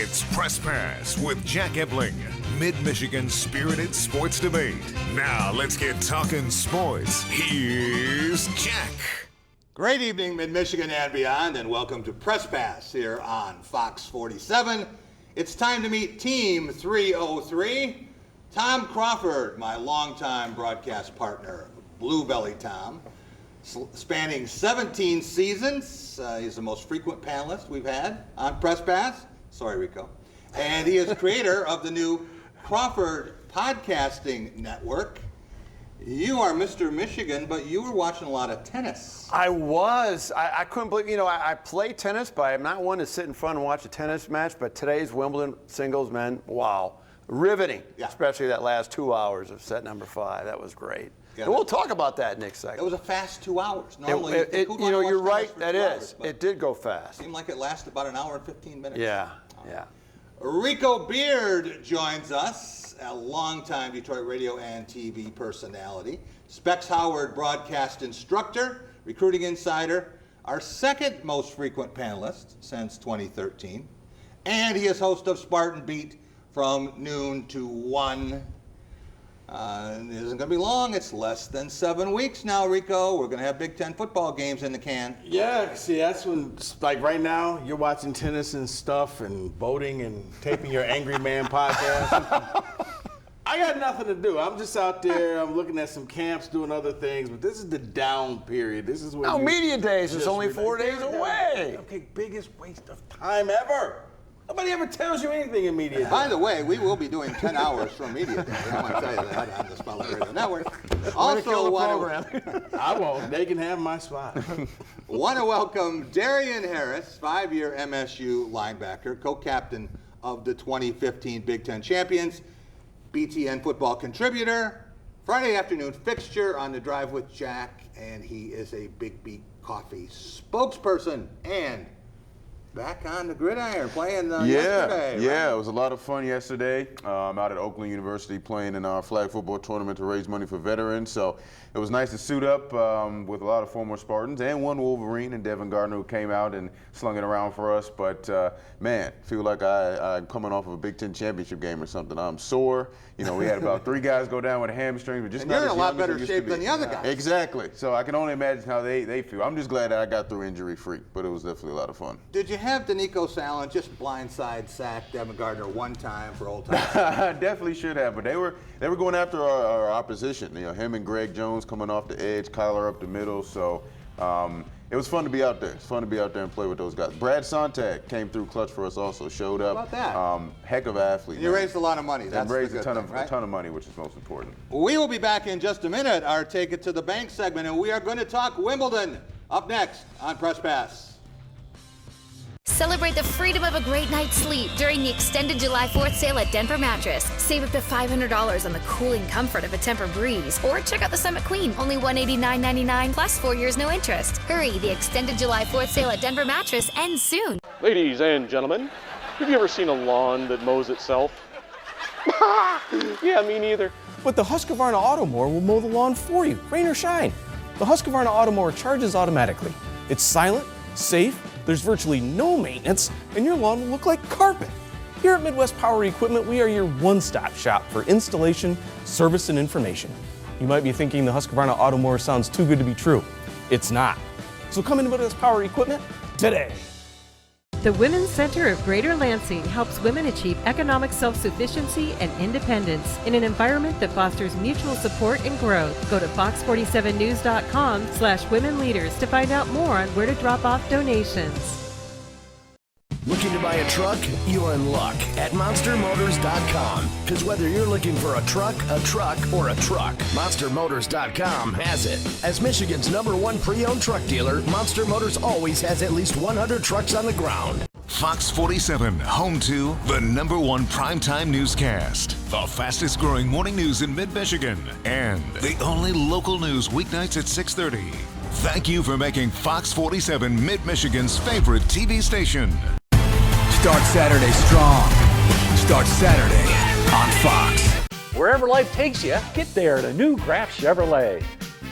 It's Press Pass with Jack Ebling, Mid-Michigan's spirited sports debate. Now let's get talking sports. Here's Jack. Great evening, Mid-Michigan and beyond, and welcome to Press Pass here on Fox 47. It's time to meet Team 303. Tom Crawford, my longtime broadcast partner, Blue Belly Tom, spanning 17 seasons. He's the most frequent panelist we've had on Press Pass. Sorry, Rico. And he is creator of the new Crawford Podcasting Network. You are Mr. Michigan, but you were watching a lot of tennis. I was. I couldn't believe, I play tennis, but I'm not one to sit in front and watch a tennis match. But today's Wimbledon singles, man, wow. Riveting, especially that last 2 hours of set number 5. That was great. Yeah, and we'll talk about that next segment. It was a fast 2 hours. Normally, you're right, that is. It did go fast. It seemed like it lasted about an hour and 15 minutes. Yeah. Rico Beard joins us, a longtime Detroit radio and TV personality, Specs Howard broadcast instructor, recruiting insider, our second most frequent panelist since 2013, and he is host of Spartan Beat from noon to 1. It isn't going to be long. It's less than 7 weeks now, Rico. We're going to have Big Ten football games in the can. Yeah, see, that's when, like right now, you're watching tennis and stuff and boating and taping your Angry Man podcast. I got nothing to do. I'm just out there. I'm looking at some camps, doing other things. But this is the down period. This is when media days is only 4 days away. Okay, biggest waste of time ever. Nobody ever tells you anything in media day. By the way, we will be doing 10 hours from media day. I want to tell you that on the Spotlight Radio Network. Also, I won't. They can have my spot. Want to welcome Darian Harris, 5-year MSU linebacker, co-captain of the 2015 Big Ten champions, BTN football contributor, Friday afternoon fixture on The Drive with Jack, and he is a Big Beat Coffee spokesperson and back on the gridiron playing yesterday. Yeah, right? It was a lot of fun yesterday. I'm out at Oakland University playing in our flag football tournament to raise money for veterans. So it was nice to suit up with a lot of former Spartans and one Wolverine and Devin Gardner who came out and slung it around for us. But man, feel like I'm coming off of a Big Ten championship game or something. I'm sore. We had about 3 guys go down with a hamstring, but just and not you're in as a lot young as better they used shape to be. than the other guys. Exactly. So I can only imagine how they feel. I'm just glad that I got through injury free, but it was definitely a lot of fun. Did you have Danico Salen just blindside sack Devin Gardner one time for old times? Definitely should have, but they were going after our opposition. Him and Greg Jones coming off the edge, Kyler up the middle. So it was fun to be out there. It's fun to be out there and play with those guys. Brad Sontag came through clutch for us also, showed up. How about that? Heck of an athlete. You raised a lot of money. That's raised the a good ton thing, right? a ton of money, which is most important. We will be back in just a minute, our Take It to the Bank segment, and we are going to talk Wimbledon up next on Press Pass. Celebrate the freedom of a great night's sleep during the extended July 4th sale at Denver Mattress. Save up to $500 on the cooling comfort of a Tempur-Breeze. Or check out the Summit Queen, only $189.99 plus 4 years no interest. Hurry, the extended July 4th sale at Denver Mattress ends soon. Ladies and gentlemen, have you ever seen a lawn that mows itself? Yeah, me neither. But the Husqvarna Automower will mow the lawn for you, rain or shine. The Husqvarna Automower charges automatically. It's silent, safe, there's virtually no maintenance, and your lawn will look like carpet. Here at Midwest Power Equipment, we are your one-stop shop for installation, service, and information. You might be thinking the Husqvarna Automower sounds too good to be true. It's not. So come into Midwest Power Equipment today. The Women's Center of Greater Lansing helps women achieve economic self-sufficiency and independence in an environment that fosters mutual support and growth. Go to fox47news.com/women leaders to find out more on where to drop off donations. Looking to buy a truck? You're in luck at monstermotors.com. Because whether you're looking for a truck, or a truck, monstermotors.com has it. As Michigan's #1 pre-owned truck dealer, Monster Motors always has at least 100 trucks on the ground. Fox 47, home to the #1 primetime newscast, the fastest growing morning news in mid-Michigan, and the only local news weeknights at 6:30. Thank you for making Fox 47 Mid-Michigan's favorite TV station. Start Saturday strong. Start Saturday on Fox. Wherever life takes you, get there at a new Graf Chevrolet.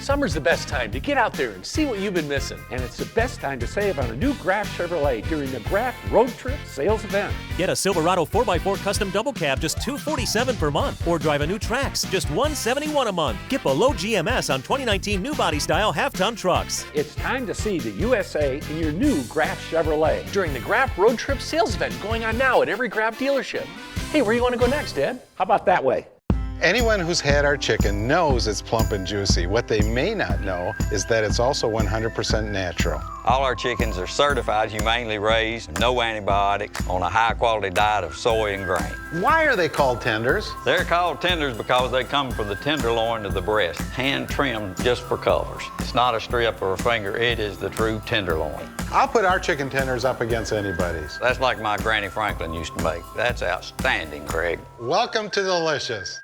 Summer's the best time to get out there and see what you've been missing. And it's the best time to save on a new Graf Chevrolet during the Graf Road Trip Sales Event. Get a Silverado 4x4 custom double cab just $247 per month. Or drive a new Trax, just $171 a month. Get below GMS on 2019 new body style half-ton trucks. It's time to see the USA in your new Graf Chevrolet during the Graf Road Trip Sales Event going on now at every Graf dealership. Hey, where do you want to go next, Dad? How about that way? Anyone who's had our chicken knows it's plump and juicy. What they may not know is that it's also 100% natural. All our chickens are certified, humanely raised, no antibiotics, on a high-quality diet of soy and grain. Why are they called tenders? They're called tenders because they come from the tenderloin to the breast, hand-trimmed just for colors. It's not a strip or a finger, it is the true tenderloin. I'll put our chicken tenders up against anybody's. That's like my Granny Franklin used to make. That's outstanding, Craig. Welcome to Delicious.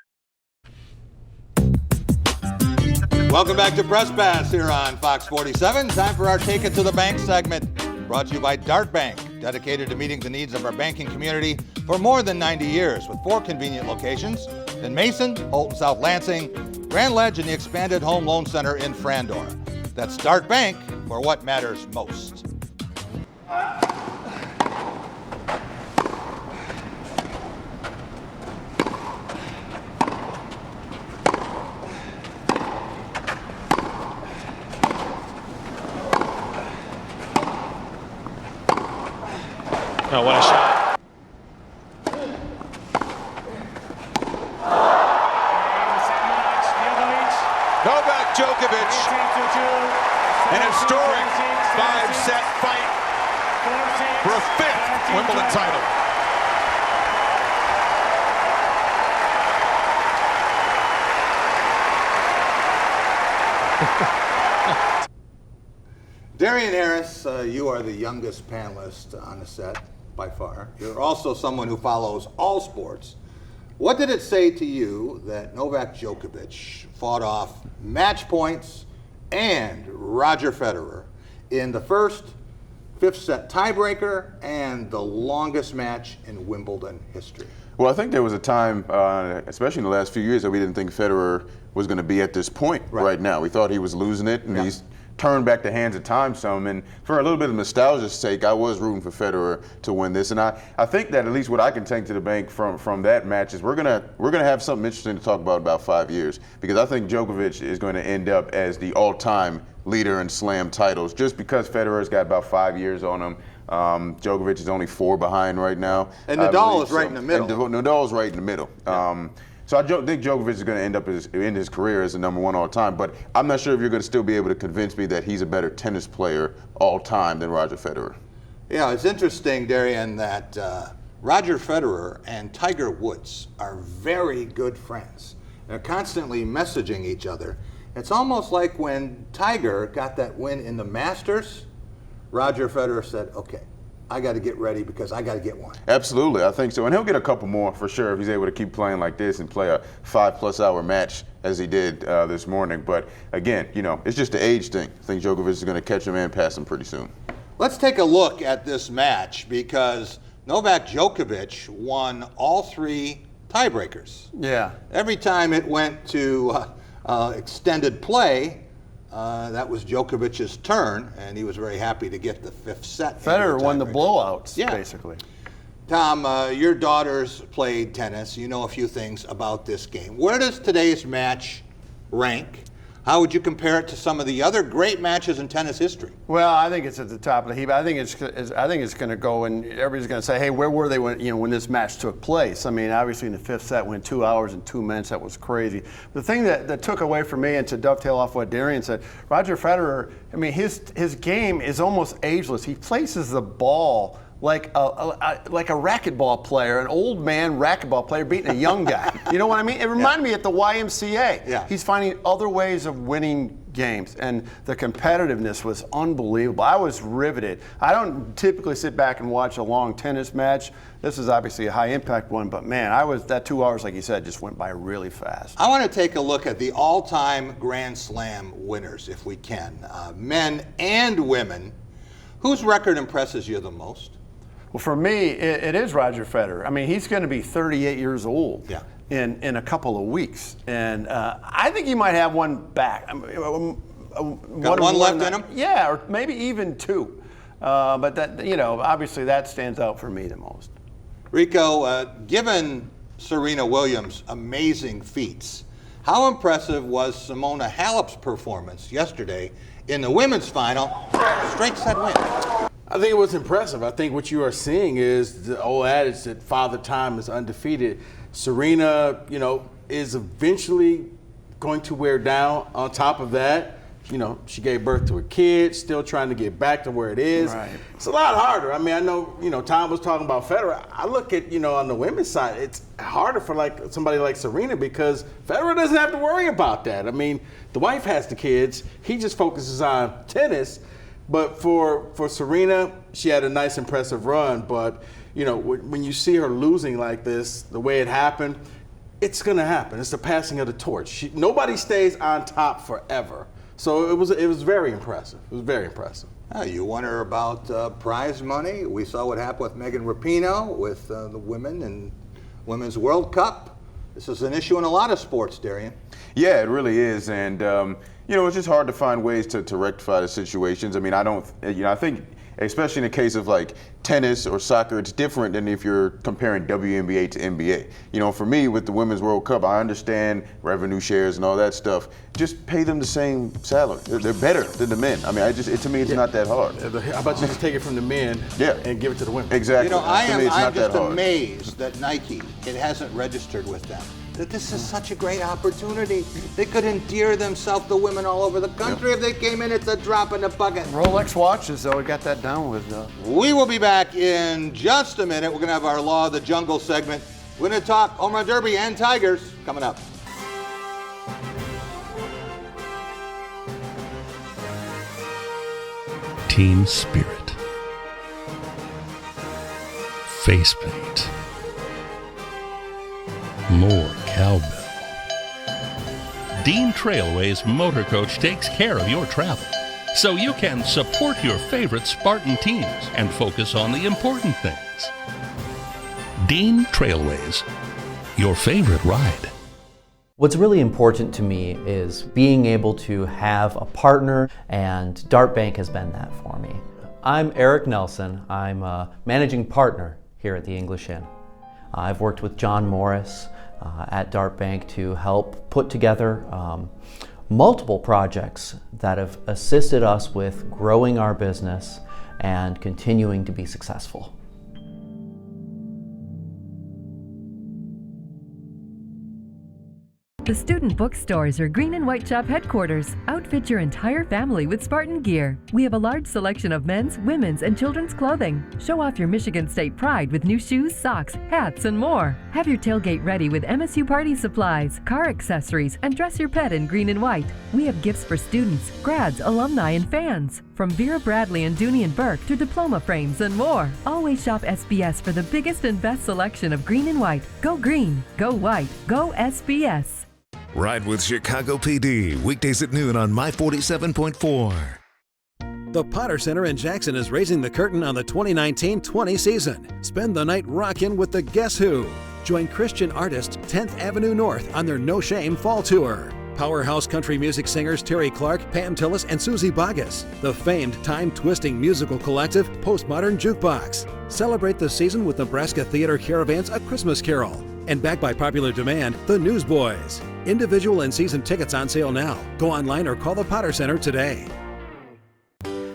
Welcome back to Press Pass here on Fox 47. Time for our Take It to the Bank segment, brought to you by Dart Bank, dedicated to meeting the needs of our banking community for more than 90 years, with 4 convenient locations in Mason, Holton South Lansing, Grand Ledge, and the expanded Home Loan Center in Frandor. That's Dart Bank for what matters most. Oh, what a shot. Novak Djokovic, an historic 5-set fight for a 5th Wimbledon title. Darian Harris, you are the youngest panelist on the set by far. You're also someone who follows all sports. What did it say to you that Novak Djokovic fought off match points and Roger Federer in the first 5th set tiebreaker and the longest match in Wimbledon history? Well, I think there was a time, especially in the last few years, that we didn't think Federer was going to be at this point right now. We thought he was losing it, and he's turned back the hands of time some. And for a little bit of nostalgia's sake, I was rooting for Federer to win this. And I think that at least what I can take to the bank from that match is we're gonna have something interesting to talk about 5 years, because I think Djokovic is going to end up as the all-time leader in slam titles, just because Federer's got about 5 years on him. Djokovic is only 4 behind right now. And Nadal is right in the middle. And Nadal's right in the middle. So I think Djokovic is going to end up in his career as the #1 all time, but I'm not sure if you're going to still be able to convince me that he's a better tennis player all time than Roger Federer. Yeah, it's interesting, Darian, that Roger Federer and Tiger Woods are very good friends. They're constantly messaging each other. It's almost like when Tiger got that win in the Masters, Roger Federer said, okay, I got to get ready because I got to get one. Absolutely, I think so. And he'll get a couple more for sure if he's able to keep playing like this and play a 5+ hour match as he did this morning. But again, it's just the age thing. I think Djokovic is going to catch him and pass him pretty soon. Let's take a look at this match because Novak Djokovic won all 3 tiebreakers. Yeah. Every time it went to extended play, that was Djokovic's turn, and he was very happy to get the 5th set. Federer won the blowouts, basically. Tom, your daughters played tennis. You know a few things about this game. Where does today's match rank? How would you compare it to some of the other great matches in tennis history? Well, I think it's at the top of the heap. I think it's going to go, and everybody's going to say, "Hey, where were they when this match took place?" I mean, obviously in the 5th set, went 2 hours and 2 minutes. That was crazy. The thing that took away from me, and to dovetail off what Darian said, Roger Federer. I mean, his game is almost ageless. He places the ball like a racquetball player, an old man racquetball player beating a young guy. You know what I mean? It reminded me at the YMCA. Yeah. He's finding other ways of winning games, and the competitiveness was unbelievable. I was riveted. I don't typically sit back and watch a long tennis match. This is obviously a high-impact one, but man, that 2 hours, like you said, just went by really fast. I want to take a look at the all-time Grand Slam winners, if we can, men and women. Whose record impresses you the most? Well, for me, it is Roger Federer. I mean, he's going to be 38 years old. Yeah. in a couple of weeks. And I think he might have one back. Got one left in him? Yeah, or maybe even two. But that, you know, obviously that stands out for me the most. Rico, given Serena Williams' amazing feats, how impressive was Simona Halep's performance yesterday in the women's final? Straight set win. I think it was impressive. I think what you are seeing is the old adage that Father Time is undefeated. Serena, you know, is eventually going to wear down. On top of that, you know, she gave birth to a kid, still trying to get back to where it is. Right. It's a lot harder. I mean, I know, you know, Tom was talking about Federer. I look at, you know, on the women's side, it's harder for like somebody like Serena because Federer doesn't have to worry about that. I mean, the wife has the kids. He just focuses on tennis. But for Serena, she had a nice, impressive run. But, you know, when you see her losing like this, the way it happened, it's going to happen. It's the passing of the torch. Nobody stays on top forever. So it was very impressive. It was very impressive. You wonder about prize money. We saw what happened with Megan Rapinoe with the women and Women's World Cup. This is an issue in a lot of sports, Darian. Yeah, it really is. And, you know, it's just hard to find ways to rectify the situations. I mean, I think, especially in the case of like tennis or soccer, it's different than if you're comparing WNBA to NBA. You know, for me, with the Women's World Cup, I understand revenue shares and all that stuff. Just pay them the same salary. They're better than the men. I mean, to me, it's not that hard. How about you just take it from the men and give it to the women? Exactly. You know, I'm just hard. amazed that Nike, it hasn't registered with them. That this is such a great opportunity. They could endear themselves to women all over the country if they came in at the drop in the bucket. Rolex watches, though, we got that down with. We will be back in just a minute. We're going to have our Law of the Jungle segment. We're going to talk Home Run Derby and Tigers coming up. Team spirit. Face paint. More cowbell. Dean Trailway's Motor Coach takes care of your travel, so you can support your favorite Spartan teams and focus on the important things. Dean Trailways, your favorite ride. What's really important to me is being able to have a partner, and Dart Bank has been that for me. I'm Eric Nelson. I'm a managing partner here at the English Inn. I've worked with John Morris at Dart Bank to help put together multiple projects that have assisted us with growing our business and continuing to be successful. The Student Bookstores are Green and White Shop headquarters. Outfit your entire family with Spartan gear. We have a large selection of men's, women's, and children's clothing. Show off your Michigan State pride with new shoes, socks, hats, and more. Have your tailgate ready with MSU party supplies, car accessories, and dress your pet in green and white. We have gifts for students, grads, alumni, and fans. From Vera Bradley and Dooney and Burke to diploma frames and more. Always shop SBS for the biggest and best selection of green and white. Go green, go white, go SBS. Ride with Chicago PD, weekdays at noon on My 47.4. The Potter Center in Jackson is raising the curtain on the 2019-20 season. Spend the night rockin' with the Guess Who. Join Christian artist 10th Avenue North on their No Shame Fall Tour. Powerhouse country music singers Terry Clark, Pam Tillis, and Susie Boggess. The famed time-twisting musical collective Postmodern Jukebox. Celebrate the season with Nebraska Theater Caravan's A Christmas Carol. And backed by popular demand, the Newsboys. Individual and season tickets on sale now. Go online or call the Potter Center today.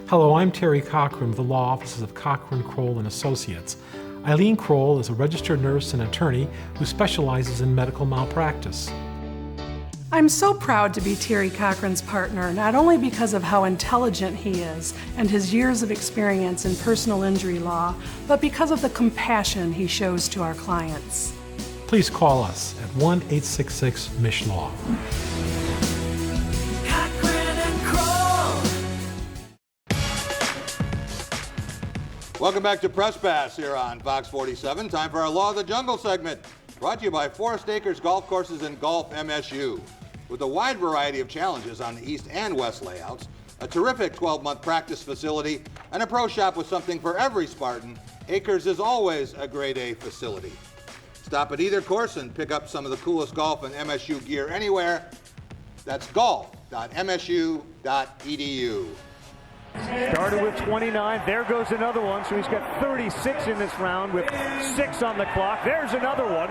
Hello, I'm Terry Cochran with the Law Offices of Cochran, Kroll & Associates. Eileen Kroll is a registered nurse and attorney who specializes in medical malpractice. I'm so proud to be Terry Cochran's partner, not only because of how intelligent he is and his years of experience in personal injury law, but because of the compassion he shows to our clients. Please call us at 1-866-MISH-LAW. Welcome back to Press Pass here on Fox 47. Time for our Law of the Jungle segment, brought to you by Forest Acres Golf Courses and Golf MSU. With a wide variety of challenges on the east and west layouts, a terrific 12-month practice facility, and a pro shop with something for every Spartan, Acres is always a grade A facility. Stop at either course and pick up some of the coolest golf and MSU gear anywhere. That's golf.msu.edu. Started with 29. There goes another one. So he's got 36 in this round with 6 on the clock. There's another one.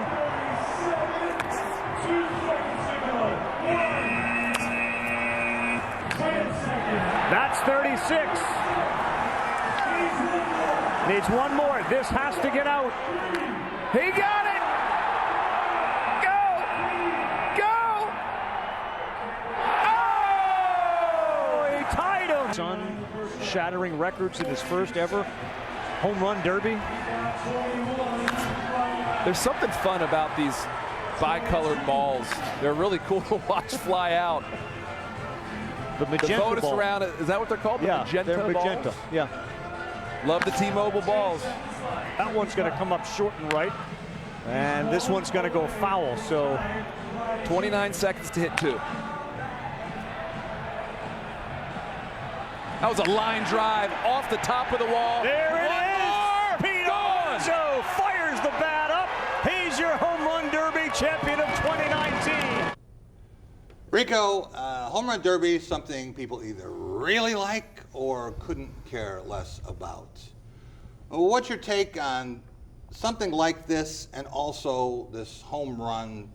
That's 36. Needs one more. This has to get out. He got it. Go. Go. Oh, he tied him. Son shattering records in his first ever home run derby. There's something fun about these bicolored balls. They're really cool to watch fly out. The magenta bonus ball. round, is that what they're called? Yeah, The magenta they're magenta. balls? Yeah. Love the T-Mobile balls. That one's going to come up short and right. And this one's going to go foul. So 29 seconds to hit 2. That was a line drive off the top of the wall. There it is. Pete Alonso fires the bat up. He's your home run derby champion of 2019. Rico, home run derby is something people either really like or couldn't care less about. What's your take on something like this and also this home run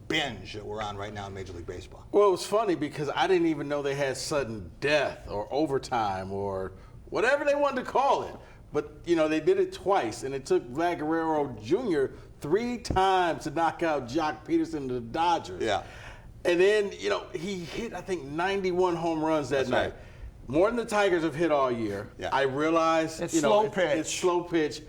binge that we're on right now in Major League Baseball? Well, it was funny because I didn't even know they had sudden death or overtime or whatever they wanted to call it. But, you know, they did it twice, and it took Vlad Guerrero Jr. 3 times to knock out Jock Peterson to the Dodgers. Yeah. And then, you know, he hit, I think, 91 home runs that night. Right. More than the Tigers have hit all year. Yeah. I realize, It's you know, slow pitch. It's slow pitch.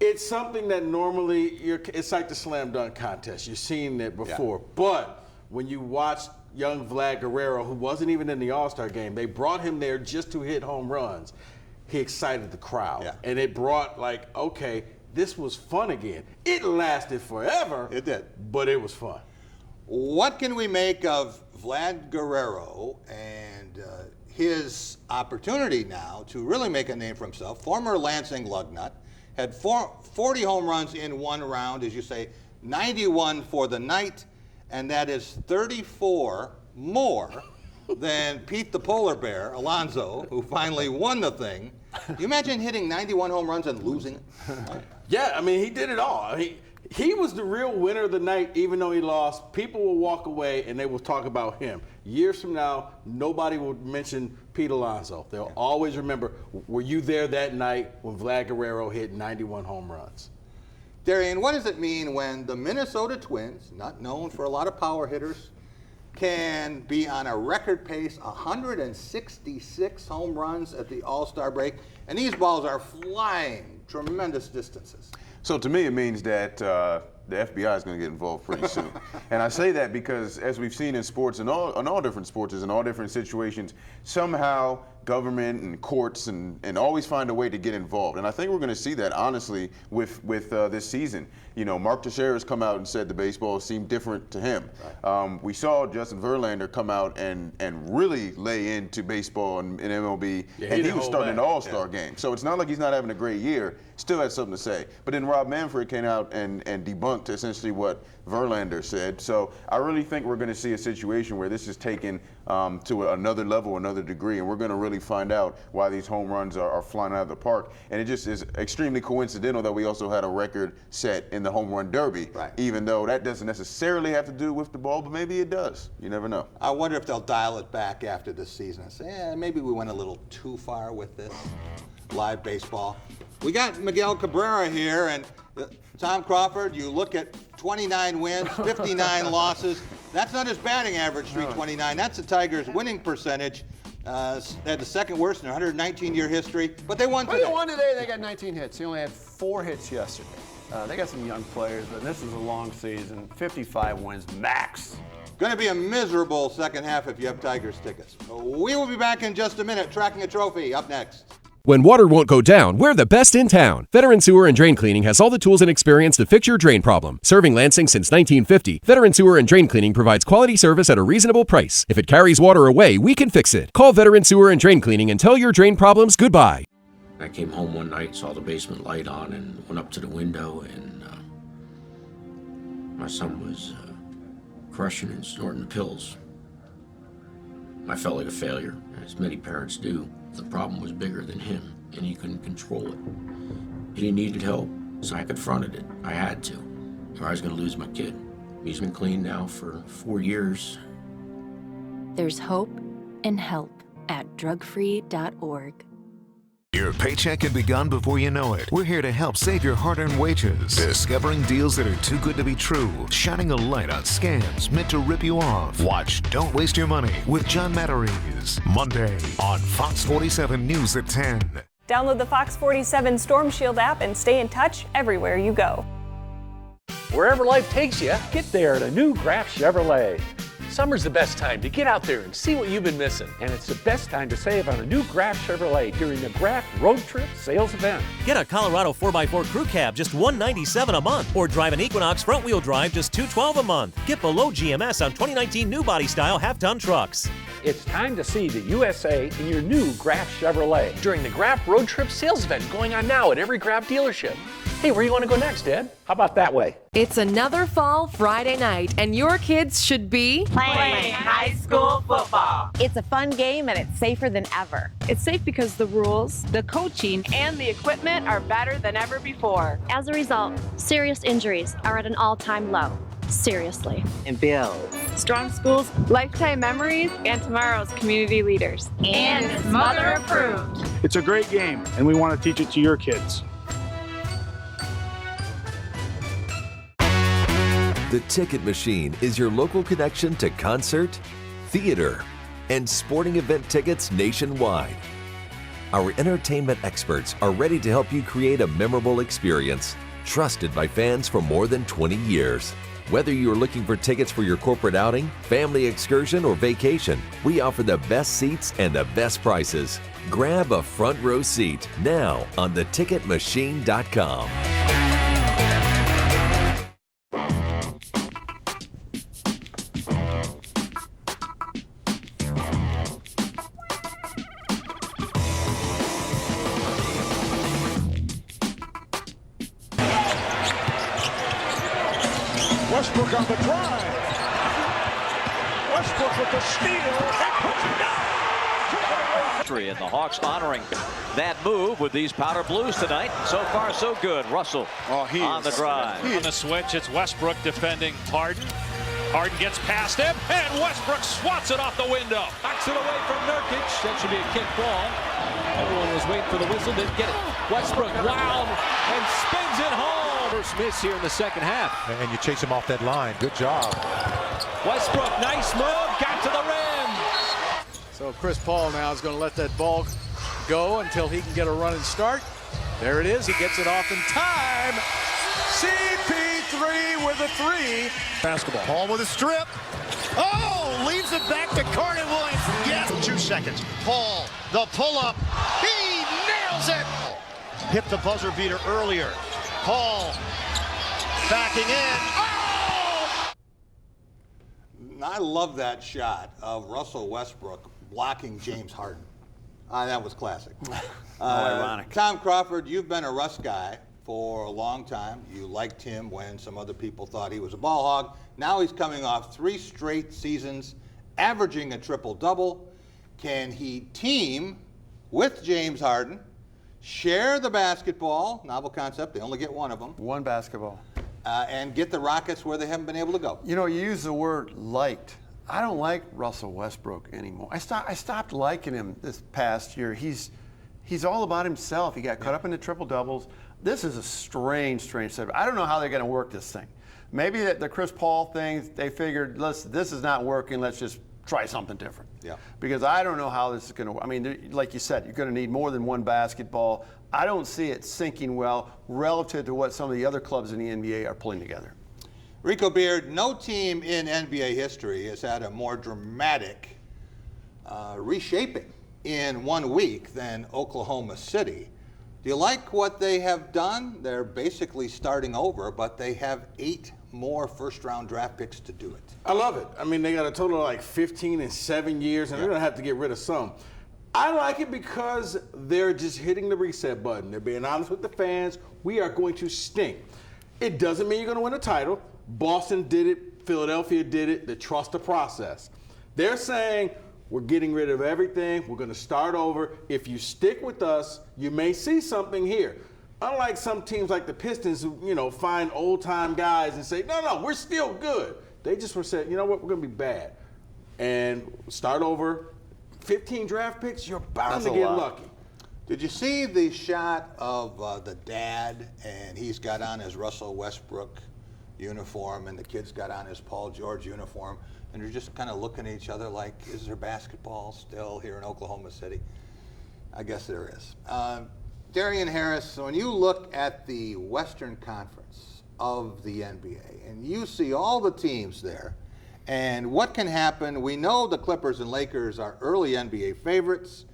It's something that normally it's like the slam dunk contest. You've seen it before. Yeah. But when you watch young Vlad Guerrero, who wasn't even in the All-Star game, they brought him there just to hit home runs. He excited the crowd. Yeah. And it brought, like, okay, this was fun again. It lasted forever. It did. But it was fun. What can we make of Vlad Guerrero and his opportunity now to really make a name for himself? Former Lansing lugnut, had 40 home runs in one round, as you say, 91 for the night, and that is 34 more than Pete the Polar Bear, Alonso, who finally won the thing. Can you imagine hitting 91 home runs and losing it? Yeah, I mean, he did it all. He was the real winner of the night, even though he lost. People will walk away and they will talk about him. Years from now, nobody will mention Pete Alonso. They'll always remember, were you there that night when Vlad Guerrero hit 91 home runs? Darian, what does it mean when the Minnesota Twins, not known for a lot of power hitters, can be on a record pace, 166 home runs at the All-Star break, and these balls are flying tremendous distances? So to me, it means that the FBI is going to get involved pretty soon. And I say that because, as we've seen in sports, in all different sports, in all different situations, somehow government and courts and always find a way to get involved. And I think we're going to see that, honestly, with this season. You know, Mark Teixeira's come out and said the baseball seemed different to him. Right. We saw Justin Verlander come out and really lay into baseball in MLB, and he was starting an all-star game. So it's not like he's not having a great year. Still has something to say. But then Rob Manfred came out and debunked essentially what Verlander said. So I really think we're going to see a situation where this is taken to another level, another degree, and we're going to really find out why these home runs are flying out of the park. And it just is extremely coincidental that we also had a record set in the home run derby, even though that doesn't necessarily have to do with the ball, but maybe it does. You never know. I wonder if they'll dial it back after this season and say, maybe we went a little too far with this live baseball. We got Miguel Cabrera here, and Tom Crawford, you look at 29 wins, 59 losses. That's not his batting average, 329. That's the Tigers' winning percentage. They had the second worst in their 119-year history, but they won today. They won today. They got 19 hits. They only had 4 hits yesterday. They got some young players, but this is a long season. 55 wins max. Going to be a miserable second half if you have Tigers tickets. We will be back in just a minute, tracking a trophy. Up next. When water won't go down, we're the best in town. Veteran Sewer and Drain Cleaning has all the tools and experience to fix your drain problem. Serving Lansing since 1950, Veteran Sewer and Drain Cleaning provides quality service at a reasonable price. If it carries water away, we can fix it. Call Veteran Sewer and Drain Cleaning and tell your drain problems goodbye. I came home one night, saw the basement light on, and went up to the window, and My son was crushing and snorting pills. I felt like a failure, as many parents do. The problem was bigger than him, and he couldn't control it. He needed help, so I confronted it. I had to, or I was going to lose my kid. He's been clean now for 4 years. There's hope and help at drugfree.org. Your paycheck can be gone before you know it. We're here to help save your hard-earned wages. Discovering deals that are too good to be true. Shining a light on scams meant to rip you off. Watch Don't Waste Your Money with John Matarese. Monday on Fox 47 News at 10. Download the Fox 47 Storm Shield app and stay in touch everywhere you go. Wherever life takes you, get there at a new Graf Chevrolet. Summer's the best time to get out there and see what you've been missing. And it's the best time to save on a new Graf Chevrolet during the Graf Road Trip Sales Event. Get a Colorado 4x4 Crew Cab just $197 a month, or drive an Equinox front-wheel drive just $212 a month. Get below GMS on 2019 new body style half-ton trucks. It's time to see the USA in your new Graf Chevrolet during the Graf Road Trip Sales Event going on now at every Graf dealership. Hey, where do you want to go next, Ed? How about that way? It's another fall Friday night, and your kids should be playing high school football. It's a fun game, and it's safer than ever. It's safe because the rules, the coaching, and the equipment are better than ever before. As a result, serious injuries are at an all-time low. Seriously. And builds strong schools, lifetime memories, and tomorrow's community leaders. And it's mother approved. It's a great game, and we want to teach it to your kids. The Ticket Machine is your local connection to concert, theater, and sporting event tickets nationwide. Our entertainment experts are ready to help you create a memorable experience, trusted by fans for more than 20 years. Whether you are looking for tickets for your corporate outing, family excursion, or vacation, we offer the best seats and the best prices. Grab a front row seat now on theticketmachine.com. Westbrook on the drive. Westbrook with the steal and puts it down. And the Hawks honoring that move with these powder blues tonight. So far, so good. Russell on the drive. On the switch, it's Westbrook defending Harden. Harden gets past him, and Westbrook swats it off the window. Knocks it away from Nurkic. That should be a kick ball. Everyone was waiting for the whistle, didn't get it. Westbrook wound and spins it home. First miss here in the second half. And you chase him off that line. Good job. Westbrook, nice move, got to the rim. So Chris Paul now is going to let that ball go until he can get a running start. There it is. He gets it off in time. CP3 with a three. Basketball. Paul with a strip. Oh, leaves it back to Carter Williams. Yes. 2 seconds. Paul, the pull-up. He nails it. Hit the buzzer beater earlier. Paul backing in. Oh! I love that shot of Russell Westbrook blocking James Harden. That was classic. Ironic. Tom Crawford, you've been a Russ guy for a long time. You liked him when some other people thought he was a ball hog. Now he's coming off 3 straight seasons, averaging a triple-double. Can he team with James Harden, share the basketball, novel concept, they only get one of them. One basketball. And get the Rockets where they haven't been able to go. You know, you use the word liked. I don't like Russell Westbrook anymore. I stopped liking him this past year. He's all about himself. He got caught up in the triple doubles. This is a strange setup. I don't know how they're going to work this thing. Maybe the Chris Paul thing, they figured, this is not working. Let's just try something different. Yeah. Because I don't know how this is going to work. I mean, like you said, you're going to need more than one basketball. I don't see it syncing well relative to what some of the other clubs in the NBA are pulling together. Rico Beard, no team in NBA history has had a more dramatic reshaping in 1 week than Oklahoma City. Do you like what they have done? They're basically starting over, but they have 8 more first-round draft picks to do it. I love it. I mean, they got a total of like 15 and 7 years, and they're going to have to get rid of some. I like it because they're just hitting the reset button. They're being honest with the fans. We are going to stink. It doesn't mean you're going to win a title, Boston did it. Philadelphia did it. They trust the process. They're saying, we're getting rid of everything. We're going to start over. If you stick with us, you may see something here. Unlike some teams like the Pistons who, find old-time guys and say, no, we're still good. They just were saying, you know what, we're going to be bad. And start over. 15 draft picks, you're bound to get lucky. Did you see the shot of the dad, and he's got on his Russell Westbrook uniform, and the kid's got on his Paul George uniform, and they're just kind of looking at each other like, is there basketball still here in Oklahoma City? I guess there is. Darian Harris, when you look at the Western Conference of the NBA, and you see all the teams there, and what can happen, we know the Clippers and Lakers are early NBA favorites.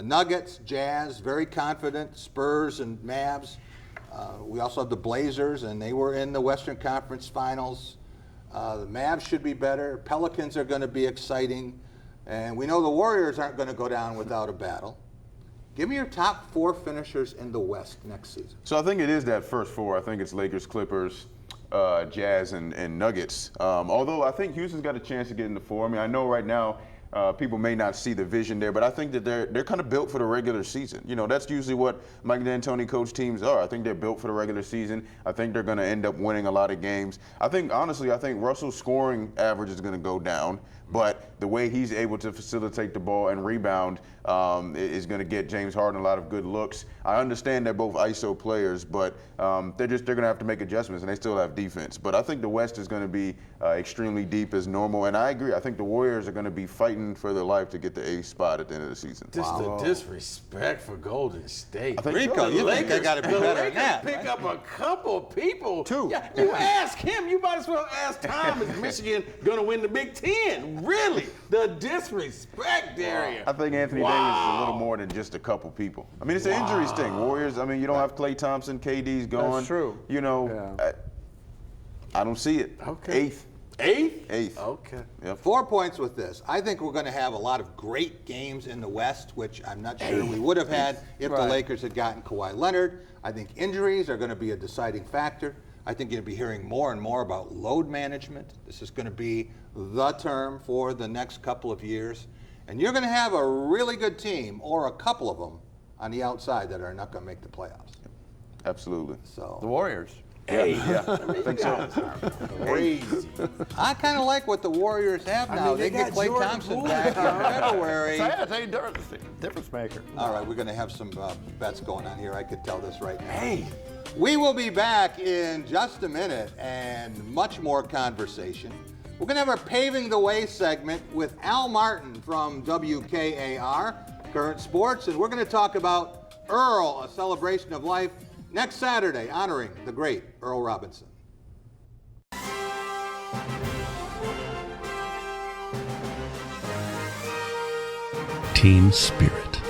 Nuggets, Jazz, very confident. Spurs and Mavs. We also have the Blazers, and they were in the Western Conference Finals. The Mavs should be better. Pelicans are going to be exciting. And we know the Warriors aren't going to go down without a battle. Give me your top 4 finishers in the West next season. So I think it is that first 4. I think it's Lakers, Clippers, Jazz, and Nuggets. Although I think Houston's got a chance to get in the 4. I mean, I know right now people may not see the vision there, but I think that they're kind of built for the regular season. That's usually what Mike D'Antoni coach teams are. I think they're built for the regular season. I think they're going to end up winning a lot of games. I think Russell's scoring average is going to go down, but the way he's able to facilitate the ball and rebound is going to get James Harden a lot of good looks. I understand they're both ISO players, but they're going to have to make adjustments, and they still have defense. But I think the West is going to be extremely deep as normal, and I agree. I think the Warriors are going to be fighting for their life to get the 8th spot at the end of the season. Just the disrespect for Golden State. Rico, you think they got to be better than that? Pick up a couple people. 2. Yeah, you ask him. You might as well ask Tom. Is Michigan going to win the Big Ten? Really? The disrespect, Darian. I think Anthony Davis is a little more than just a couple people. I mean, it's an injuries thing. Warriors, I mean, you don't have Klay Thompson, KD's going. That's true. I don't see it. Okay. 8th. 8th? Okay. Yep. 4 points with this. I think we're going to have a lot of great games in the West, which I'm not sure we would have had if the Lakers had gotten Kawhi Leonard. I think injuries are going to be a deciding factor. I think you're going to be hearing more and more about load management. This is going to be the term for the next couple of years. And you're going to have a really good team, or a couple of them, on the outside that are not going to make the playoffs. Absolutely. So the Warriors. Yeah, I think so. Crazy. I kind of like what the Warriors have now. They get Klay Thompson back in February. I tell you, difference maker. All right, we're going to have some bets going on here. I could tell this right now. We will be back in just a minute and much more conversation. We're going to have our Paving the Way segment with Al Martin from WKAR, Current Sports, and we're going to talk about Earl, a celebration of life, next Saturday, honoring the great Earl Robinson. Team spirit.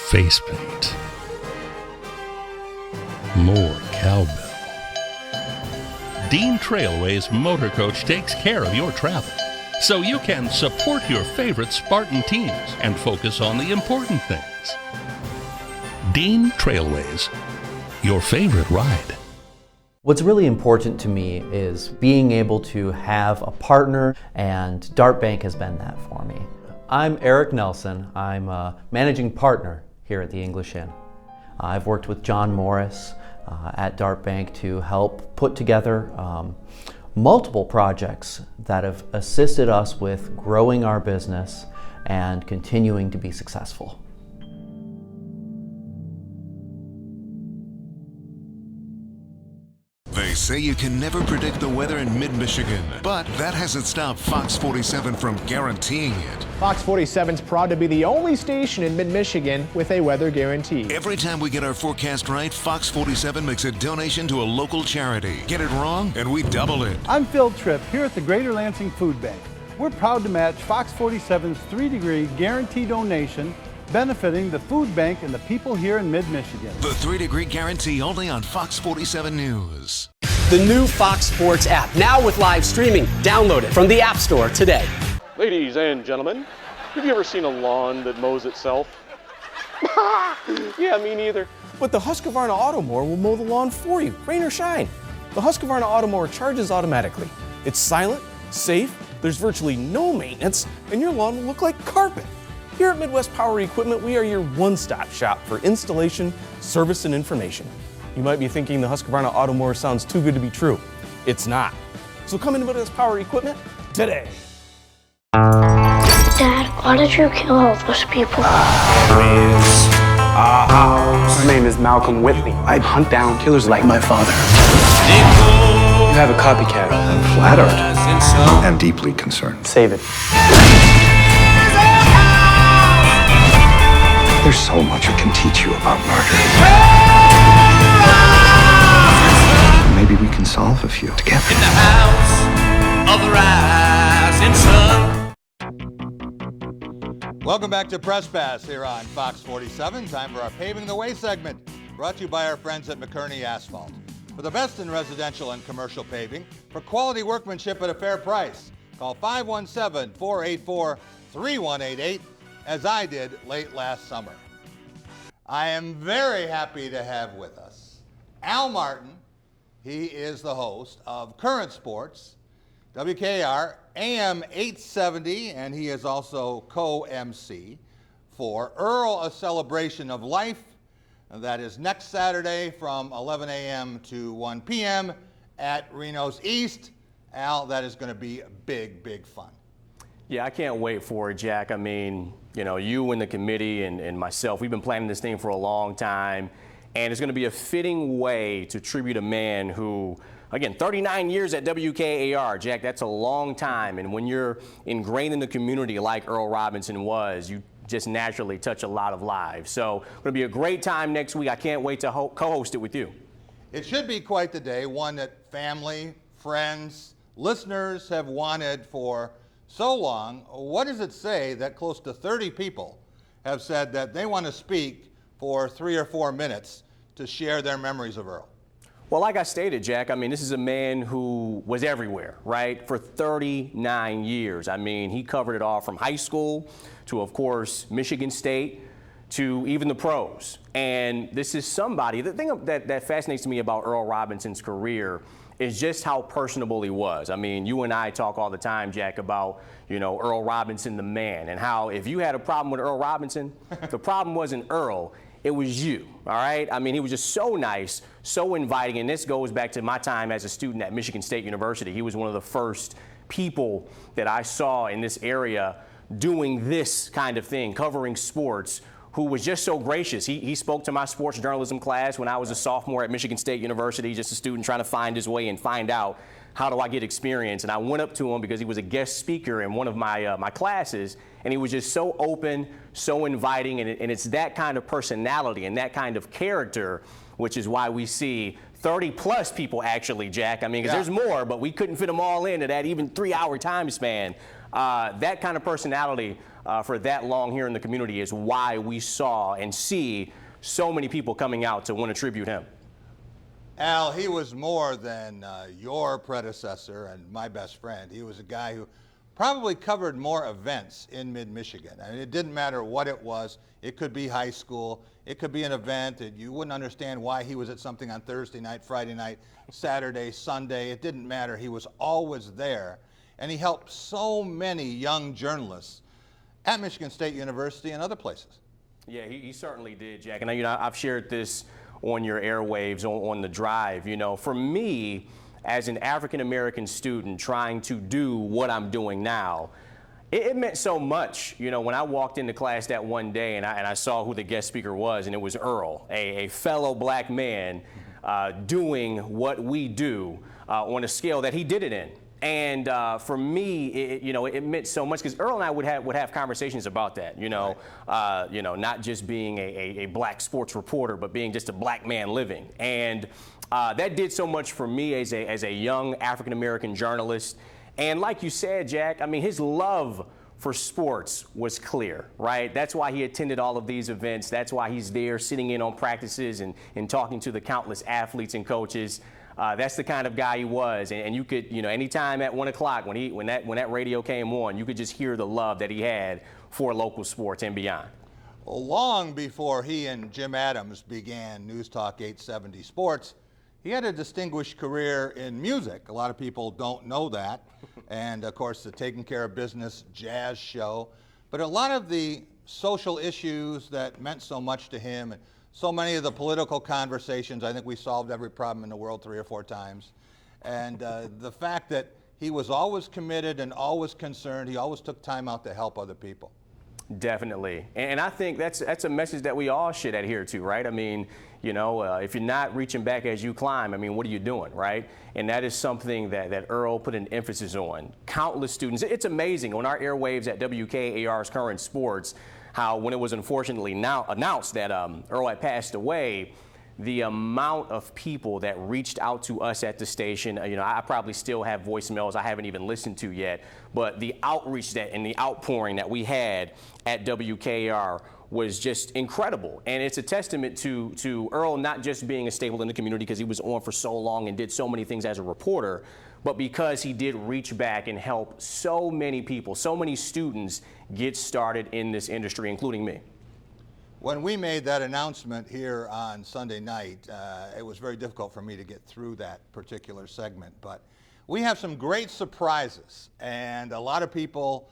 Face paint. More cowbell. Dean Trailway's Motor Coach takes care of your travel, so you can support your favorite Spartan teams and focus on the important things. Dean Trailways, your favorite ride. What's really important to me is being able to have a partner, and Dart Bank has been that for me. I'm Eric Nelson. I'm a managing partner here at the English Inn. I've worked with John Morris at Dart Bank to help put together multiple projects that have assisted us with growing our business and continuing to be successful. They say you can never predict the weather in mid-Michigan, but that hasn't stopped Fox 47 from guaranteeing it. Fox 47 is proud to be the only station in mid-Michigan with a weather guarantee. Every time we get our forecast right, Fox 47 makes a donation to a local charity. Get it wrong, and we double it. I'm Phil Tripp here at the Greater Lansing Food Bank. We're proud to match Fox 47's 3-degree guarantee donation, benefiting the food bank and the people here in mid-Michigan. The 3-degree guarantee only on Fox 47 News. The new Fox Sports app, now with live streaming. Download it from the App Store today. Ladies and gentlemen, have you ever seen a lawn that mows itself? Yeah, me neither. But the Husqvarna Auto Mower will mow the lawn for you, rain or shine. the Husqvarna Automower charges automatically. It's silent, safe, there's virtually no maintenance, and your lawn will look like carpet. Here at Midwest Power Equipment, we are your one-stop shop for installation, service, and information. You might be thinking the Husqvarna Automower sounds too good to be true. It's not. So come into Midwest Power Equipment today. Dad, why did you kill all those people? My name is Malcolm Whitley. I hunt down killers like my father. You have a copycat. I'm flattered and deeply concerned. Save it. There's so much I can teach you about murder. Maybe we can solve a few together. In the house of the rising sun. Welcome back to Press Pass here on Fox 47. Time for our Paving the Way segment, brought to you by our friends at McKerney Asphalt. For the best in residential and commercial paving, for quality workmanship at a fair price, call 517-484-3188, as I did late last summer. I am very happy to have with us Al Martin. He is the host of Current Sports, WKR AM 870, and he is also co-MC for Earl, A Celebration of Life. That is next Saturday from 11 a.m. to 1 p.m. at Reno's East. Al, that is going to be big, big fun. Yeah, I can't wait for it, Jack. I mean, you know, you and the committee and myself, we've been planning this thing for a long time, and it's going to be a fitting way to tribute a man who, again, 39 years at WKAR, Jack, that's a long time. And when you're ingrained in the community like Earl Robinson was, you just naturally touch a lot of lives. So it's going to be a great time next week. I can't wait to co-host it with you. It should be quite the day, one that family, friends, listeners have wanted for so long. What does it say that close to 30 people have said that they want to speak for 3 or 4 minutes to share their memories of Earl? Well, like I stated, Jack, I mean, this is a man who was everywhere, right? For 39 years. I mean, he covered it all from high school to, of course, Michigan State to even the pros. And this is somebody, the thing that fascinates me about Earl Robinson's career is just how personable he was. I mean, you and I talk all the time, Jack, about, you know, Earl Robinson, the man, and how if you had a problem with Earl Robinson, the problem wasn't Earl, it was you, all right? I mean, he was just so nice, so inviting, and this goes back to my time as a student at Michigan State University. He was one of the first people that I saw in this area doing this kind of thing, covering sports, who was just so gracious. He spoke to my sports journalism class when I was a sophomore at Michigan State University, just a student trying to find his way and find out how do I get experience. And I went up to him because he was a guest speaker in one of my my classes, and he was just so open, so inviting, and it's that kind of personality and that kind of character, which is why we see 30-plus people actually, Jack. I mean, because there's more, but we couldn't fit them all into that even 3-hour time span. That kind of personality for that long here in the community is why we saw and see so many people coming out to want to tribute him. Al, he was more than your predecessor and my best friend. He was a guy who probably covered more events in mid-Michigan. I mean, it didn't matter what it was. It could be high school. It could be an event that you wouldn't understand why he was at something on Thursday night, Friday night, Saturday, Sunday. It didn't matter. He was always there. And he helped so many young journalists at Michigan State University and other places. Yeah, he certainly did, Jack. And you know, I've shared this on your airwaves, on the drive. You know, for me, as an African-American student trying to do what I'm doing now, it meant so much. You know, when I walked into class that one day and I saw who the guest speaker was, and it was Earl, a fellow black man doing what we do on a scale that he did it in. And for me, it meant so much because Earl and I would have conversations about that. Not just being a black sports reporter, but being just a black man living. And that did so much for me as a young African American journalist. And like you said, Jack, I mean, his love for sports was clear, right? That's why he attended all of these events. That's why he's there sitting in on practices and talking to the countless athletes and coaches. That's the kind of guy he was, and you could, anytime at 1 o'clock when that radio came on, you could just hear the love that he had for local sports and beyond. Well, long before he and Jim Adams began News Talk 870 Sports, He had a distinguished career in music. A lot of people don't know that. And of course, the Taking Care of Business jazz show. But a lot of the social issues that meant so much to him, and so many of the political conversations, I think we solved every problem in the world 3 or 4 times. And the fact that he was always committed and always concerned, he always took time out to help other people. Definitely. And I think that's a message that we all should adhere to, right? I mean, you know, if you're not reaching back as you climb, I mean, what are you doing, right? And that is something that Earl put an emphasis on. Countless students. It's amazing on our airwaves at WKAR's Current Sports, how when it was unfortunately announced that Earl had passed away, the amount of people that reached out to us at the station, you know, I probably still have voicemails I haven't even listened to yet, but the outreach and the outpouring that we had at WKR was just incredible. And it's a testament to Earl not just being a staple in the community because he was on for so long and did so many things as a reporter, but because he did reach back and help so many people, so many students get started in this industry, including me. When we made that announcement here on Sunday night, it was very difficult for me to get through that particular segment. But we have some great surprises, and a lot of people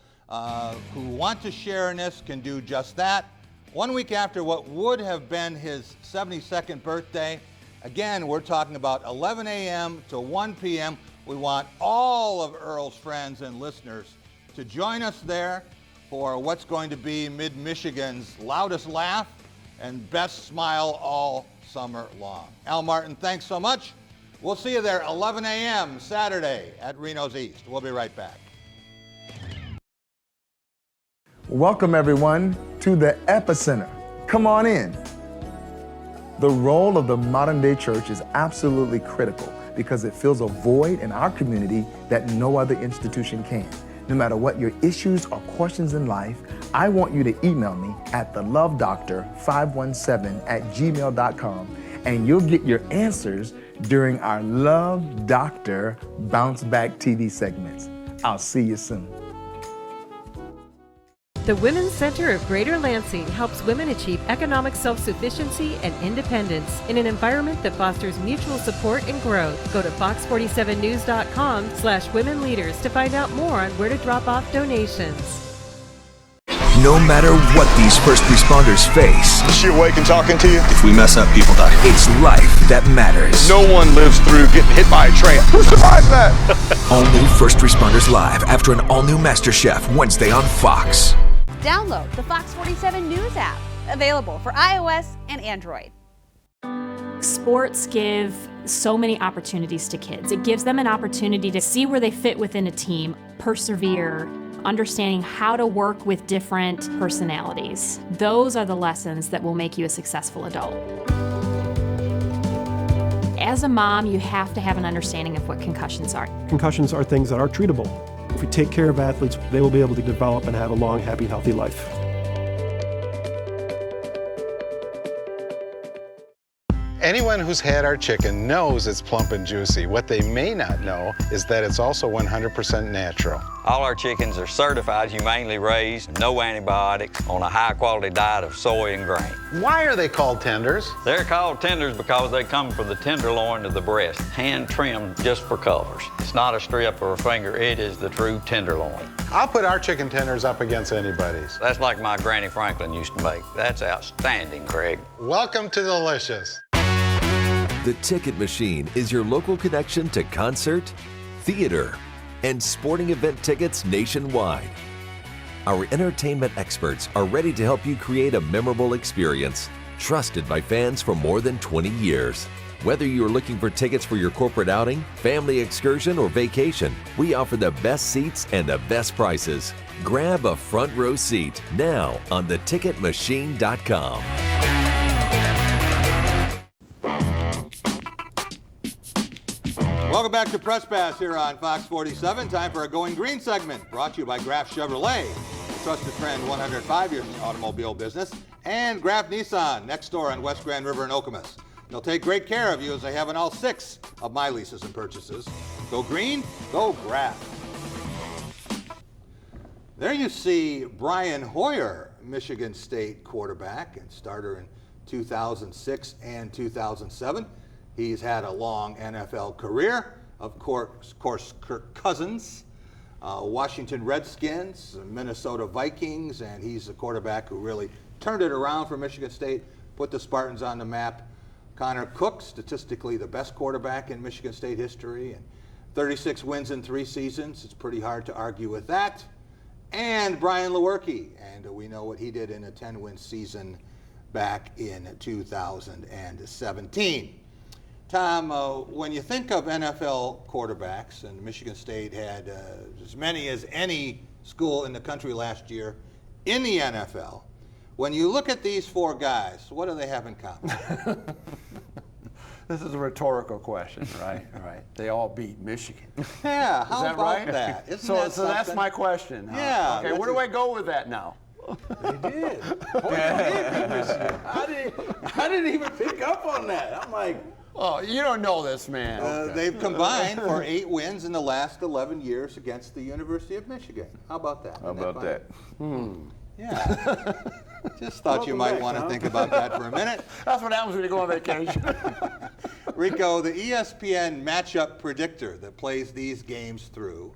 who want to share in this can do just that. 1 week after what would have been his 72nd birthday, again, we're talking about 11 a.m. to 1 p.m. We want all of Earl's friends and listeners to join us there for what's going to be Mid-Michigan's loudest laugh and best smile all summer long. Al Martin, thanks so much. We'll see you there 11 a.m. Saturday at Reno's East. We'll be right back. Welcome, everyone, to the epicenter. Come on in. The role of the modern-day church is absolutely critical because it fills a void in our community that no other institution can. No matter what your issues or questions in life, I want you to email me at thelovedoctor517@gmail.com, and you'll get your answers during our Love Doctor Bounce Back TV segments. I'll see you soon. The Women's Center of Greater Lansing helps women achieve economic self-sufficiency and independence in an environment that fosters mutual support and growth. Go to fox47news.com/women leaders to find out more on where to drop off donations. No matter what these first responders face, Is she awake and talking to you? if we mess up, people die. It's life that matters. No one lives through getting hit by a train. Who survived that? All new First Responders Live after an all-new MasterChef Wednesday on Fox. Download the Fox 47 News app, available for iOS and Android. Sports give so many opportunities to kids. It gives them an opportunity to see where they fit within a team, persevere, understanding how to work with different personalities. Those are the lessons that will make you a successful adult. As a mom, you have to have an understanding of what concussions are. Concussions are things that are treatable. If we take care of athletes, they will be able to develop and have a long, happy, healthy life. Anyone who's had our chicken knows it's plump and juicy. What they may not know is that it's also 100% natural. All our chickens are certified, humanely raised, no antibiotics, on a high-quality diet of soy and grain. Why are they called tenders? They're called tenders because they come from the tenderloin of the breast, hand-trimmed just for colors. It's not a strip or a finger, it is the true tenderloin. I'll put our chicken tenders up against anybody's. That's like my Granny Franklin used to make. That's outstanding, Craig. Welcome to Delicious. The Ticket Machine is your local connection to concert, theater, and sporting event tickets nationwide. Our entertainment experts are ready to help you create a memorable experience, trusted by fans for more than 20 years. Whether you're looking for tickets for your corporate outing, family excursion, or vacation, we offer the best seats and the best prices. Grab a front row seat now on theticketmachine.com. Welcome back to Press Pass here on Fox 47. Time for a Going Green segment brought to you by Graf Chevrolet, trusted friend 105 years in the automobile business, and Graf Nissan, next door on West Grand River in Okemos. They'll take great care of you as they have in all 6 of my leases and purchases. Go green, go Graf. There you see Brian Hoyer, Michigan State quarterback and starter in 2006 and 2007. He's had a long NFL career. Of course, Kirk Cousins, Washington Redskins, Minnesota Vikings, and he's the quarterback who really turned it around for Michigan State, put the Spartans on the map. Connor Cook, statistically the best quarterback in Michigan State history, and 36 wins in 3 seasons. It's pretty hard to argue with that. And Brian Lewerke, and we know what he did in a 10-win season back in 2017. Tom, when you think of NFL quarterbacks, and Michigan State had as many as any school in the country last year in the NFL, when you look at these 4 guys, what do they have in common? This is a rhetorical question, right? Right. They all beat Michigan. Yeah, how that about right? that? So that's my question. Huh? Yeah. Okay, where do I go with that now? They did. Boy, they did beat Michigan. I didn't even pick up on that. I'm like, oh, you don't know this, man. Okay. They've combined for 8 wins in the last 11 years against the University of Michigan. How about that? How about that? Yeah. Just thought you might want to think about that for a minute. That's what happens when you go on vacation. Rico, the ESPN matchup predictor that plays these games through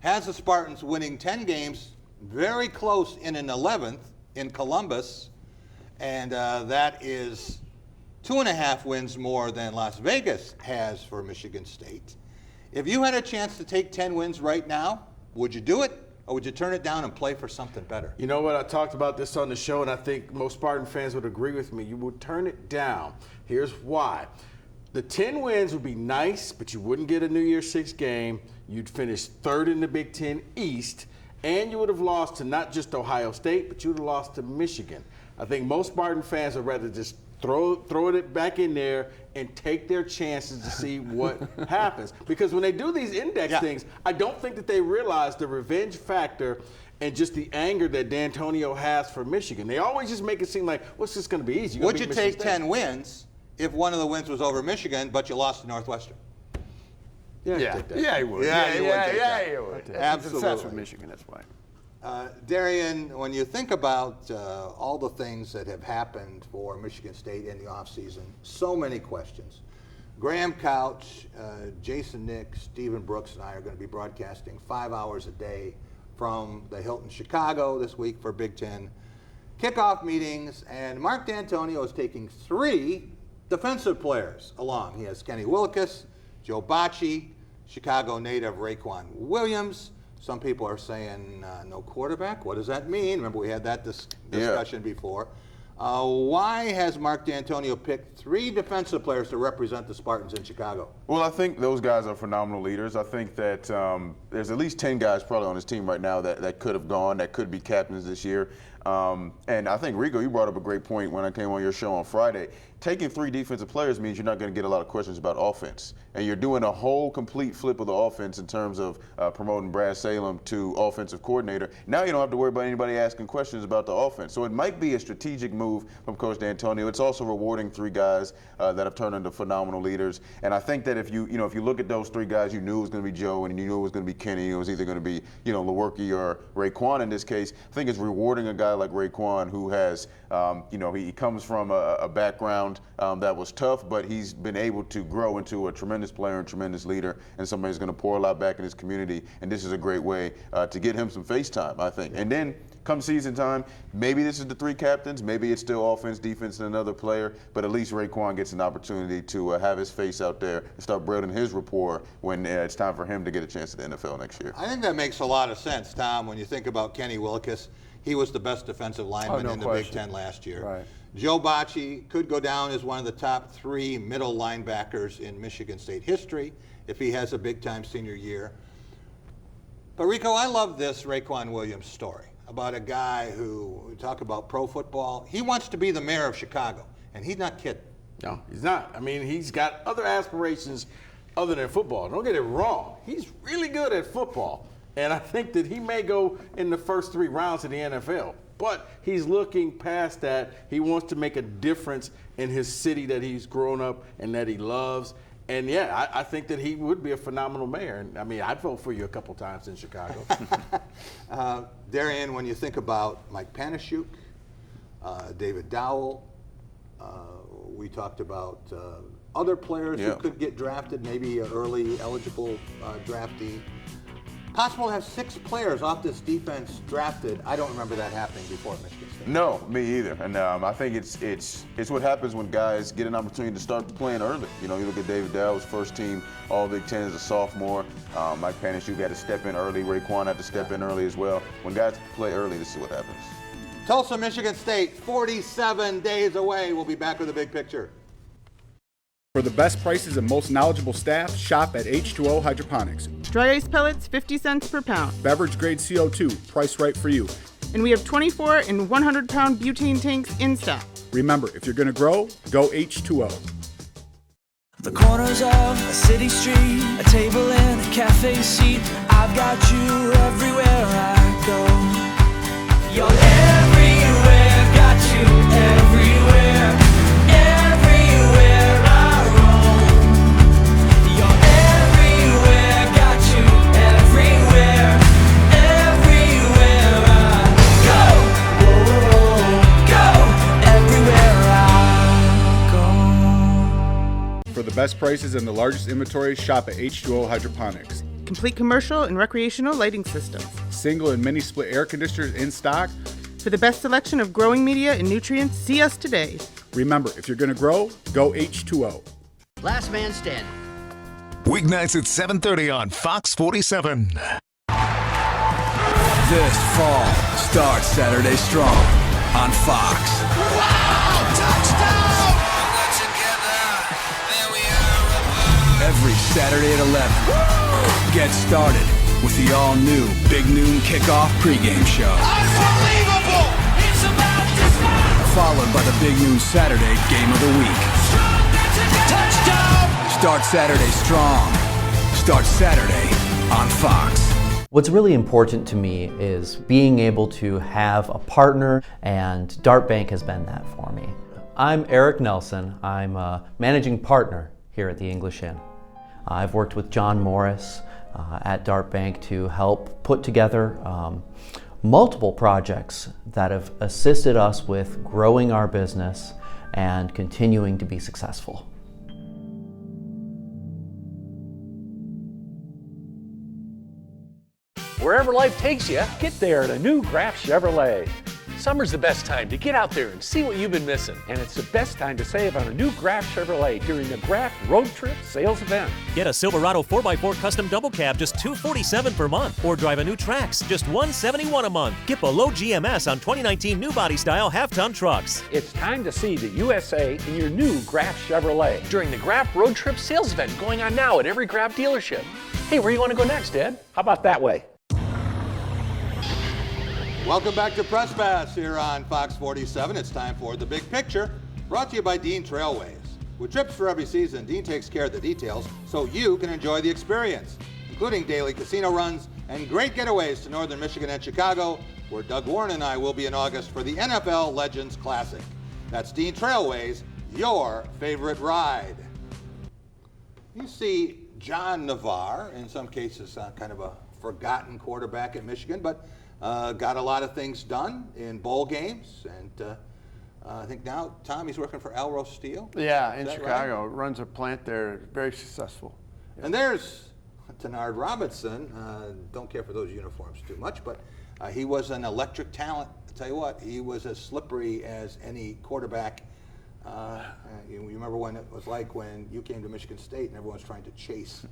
has the Spartans winning 10 games, very close in an 11th in Columbus, and that is 2.5 wins more than Las Vegas has for Michigan State. If you had a chance to take 10 wins right now, would you do it? Or would you turn it down and play for something better? You know what? I talked about this on the show, and I think most Spartan fans would agree with me. You would turn it down. Here's why. The 10 wins would be nice, but you wouldn't get a New Year's Six game. You'd finish 3rd in the Big Ten East, and you would have lost to not just Ohio State, but you would have lost to Michigan. I think most Spartan fans would rather just throw it back in there and take their chances to see what happens. Because when they do these index things, I don't think that they realize the revenge factor and just the anger that D'Antonio has for Michigan. They always just make it seem like, what's this going to be easy? Would you take 10 wins if one of the wins was over Michigan, but you lost to Northwestern? Yeah, you would. Yeah, you would. Absolutely. That's for Michigan, that's why. Darian, when you think about all the things that have happened for Michigan State in the offseason, so many questions. Graham Couch, Jason Nick, Stephen Brooks, and I are going to be broadcasting 5 hours a day from the Hilton Chicago this week for Big Ten kickoff meetings, and Mark D'Antonio is taking 3 defensive players along. He has Kenny Willekes, Joe Bacci, Chicago native Raekwon Williams. Some people are saying no quarterback. What does that mean? Remember, we had that discussion before. Why has Mark D'Antonio picked 3 defensive players to represent the Spartans in Chicago? Well, I think those guys are phenomenal leaders. I think that there's at least 10 guys probably on his team right now that could have gone, that could be captains this year. And I think, Rico, you brought up a great point when I came on your show on Friday. Taking 3 defensive players means you're not going to get a lot of questions about offense. And you're doing a whole complete flip of the offense in terms of promoting Brad Salem to offensive coordinator. Now you don't have to worry about anybody asking questions about the offense. So it might be a strategic move from Coach D'Antonio. It's also rewarding 3 guys that have turned into phenomenal leaders. And I think that if you look at those 3 guys, you knew it was going to be Joe and you knew it was going to be Kenny. It was either going to be, Lewerke or Raekwon in this case. I think it's rewarding a guy like Raekwon who has, he comes from a background that was tough, but he's been able to grow into a tremendous player and tremendous leader, and somebody who's going to pour a lot back in his community. And this is a great way to get him some face time, I think. And then come season time, maybe this is the 3 captains, maybe it's still offense, defense, and another player, but at least Raekwon gets an opportunity to have his face out there and start building his rapport when it's time for him to get a chance at the NFL next year. I think that makes a lot of sense, Tom, when you think about Kenny Willekes. He was the best defensive lineman in the Big Ten last year. Right. Joe Bacci could go down as one of the top 3 middle linebackers in Michigan State history if he has a big-time senior year. But, Rico, I love this Raekwon Williams story about a guy who, talk about pro football, he wants to be the mayor of Chicago, and he's not kidding. No, he's not. I mean, he's got other aspirations other than football. Don't get it wrong. He's really good at football. And I think that he may go in the first 3 rounds of the NFL. But he's looking past that. He wants to make a difference in his city that he's grown up and that he loves. And, yeah, I think that he would be a phenomenal mayor. And, I mean, I'd vote for you a couple times in Chicago. Darian, when you think about Mike Panasiuk, David Dowell, we talked about other players who could get drafted, maybe an early eligible draftee. Possible to have 6 players off this defense drafted. I don't remember that happening before at Michigan State. No, me either. And I think it's what happens when guys get an opportunity to start playing early. You know, you look at David Dow's first team All Big Ten as a sophomore. Mike Panishu got to step in early. Raekwon had to step in early as well. When guys play early, this is what happens. Tulsa, Michigan State, 47 days away. We'll be back with a big picture. For the best prices and most knowledgeable staff, shop at H2O Hydroponics. Dry ice pellets, 50 cents per pound. Beverage grade CO2, priced right for you. And we have 24 and 100-pound butane tanks in stock. Remember, if you're going to grow, go H2O. The corners of a city street, a table in a cafe seat. I've got you everywhere I go. You're everywhere, got you everywhere. Everywhere I roam. You're everywhere, got you everywhere. Everywhere I go. Go everywhere I go. For the best prices and the largest inventory, shop at H2O Hydroponics. Complete commercial and recreational lighting systems. Single and mini split air conditioners in stock. For the best selection of growing media and nutrients, see us today. Remember, if you're going to grow, go H2O. Last man standing. Weeknights at 7:30 on Fox 47. This fall, start Saturday strong on Fox. Wow, touchdown! Every Saturday at 11. Get started with the all-new Big Noon Kickoff pregame show. Unbelievable! It's about to start! Followed by the Big Noon Saturday Game of the Week. Touchdown! Start Saturday strong. Start Saturday on Fox. What's really important to me is being able to have a partner, and Dart Bank has been that for me. I'm Eric Nelson. I'm a managing partner here at the English Inn. I've worked with John Morris at Dart Bank to help put together multiple projects that have assisted us with growing our business and continuing to be successful. Wherever life takes you, get there at a new Graf Chevrolet. Summer's the best time to get out there and see what you've been missing. And it's the best time to save on a new Graf Chevrolet during the Graf Road Trip Sales Event. Get a Silverado 4x4 Custom Double Cab just $247 per month. Or drive a new Trax, just $171 a month. Get below GMS on 2019 new body style half-ton trucks. It's time to see the USA in your new Graf Chevrolet. During the Graf Road Trip Sales Event going on now at every Graf dealership. Hey, where do you want to go next, Ed? How about that way? Welcome back to Press Pass here on Fox 47. It's time for The Big Picture, brought to you by Dean Trailways. With trips for every season, Dean takes care of the details so you can enjoy the experience, including daily casino runs and great getaways to northern Michigan and Chicago, where Doug Warren and I will be in August for the NFL Legends Classic. That's Dean Trailways, your favorite ride. You see John Navarre, in some cases kind of a forgotten quarterback at Michigan, but got a lot of things done in bowl games, and I think now, Tom, he's working for Alro Steel. Yeah, in Chicago. Right? Runs a plant there, very successful. Yeah. And there's Denard Robinson. Don't care for those uniforms too much, but he was an electric talent. I'll tell you what, he was as slippery as any quarterback. You remember when it was like when you came to Michigan State and everyone was trying to chase